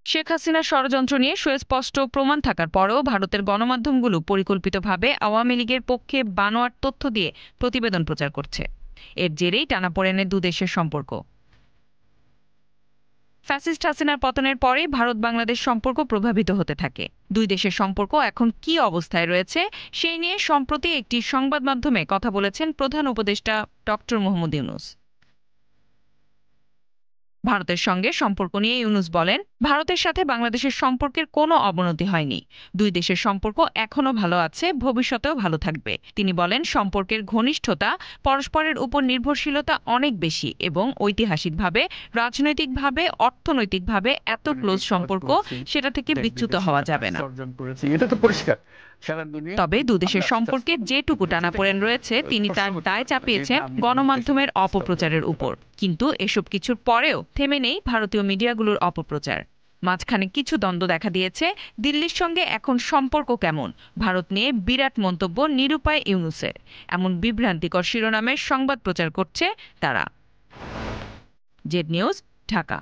শেখ হাসিনার ষড়যন্ত্র নিয়ে সুস্পষ্ট প্রমাণ থাকার পরেও ভারতের গণমাধ্যমগুলো পরিকল্পিতভাবে আওয়ামী লীগের পক্ষে বানোয়াট তথ্য দিয়ে প্রতিবেদন প্রচার করছে। এর জেরেই টানাপোড়েনে দুদেশের সম্পর্ক। ফ্যাসিস্ট হাসিনার পতনের পরে ভারত বাংলাদেশ সম্পর্ক প্রভাবিত হতে থাকে। দুই দেশের সম্পর্ক এখন কী অবস্থায় রয়েছে সেই নিয়ে সম্প্রতি একটি সংবাদ মাধ্যমে কথা বলেছেন প্রধান উপদেষ্টা ডক্টর মোহাম্মদ ইউনূস। ভারতের সঙ্গে সম্পর্ক নিয়ে ইউনূস বলেন, ভারতের সাথে বাংলাদেশের সম্পর্কের কোনো অবনতি হয়নি। দুই দেশের সম্পর্ক এখনো ভালো আছে, ভবিষ্যতেও ভালো থাকবে। তিনি বলেন, সম্পর্কের ঘনিষ্ঠতা, পরস্পরের উপর নির্ভরশীলতা অনেক বেশি এবং ঐতিহাসিকভাবে, রাজনৈতিকভাবে, অর্থনৈতিকভাবে এত ক্লোজ সম্পর্ক, সেটা থেকে বিচ্যুত হওয়া যাবে না। এটা তো পরিষ্কার সারা দুনিয়া। তবে দুদেশের সম্পর্কে যেটুকু টানাপোড়েন রয়েছে তিনি তার দায় চাপিয়েছেন গণমাধ্যমের অপপ্রচারের উপর। কিন্তু এসব কিছুর পরেও থেমে নেই ভারতীয় মিডিয়াগুলোর অপপ্রচার। মাঝখানে কিছু দ্বন্দ্ব দেখা দিয়েছে। দিল্লির সঙ্গে এখন সম্পর্ক কেমন, ভারত নিয়ে বিরাট মন্তব্য নিরুপায় ইউনূসের, এমন বিভ্রান্তিকর শিরোনামের সংবাদ প্রচার করছে তারা। Z news, Dhaka.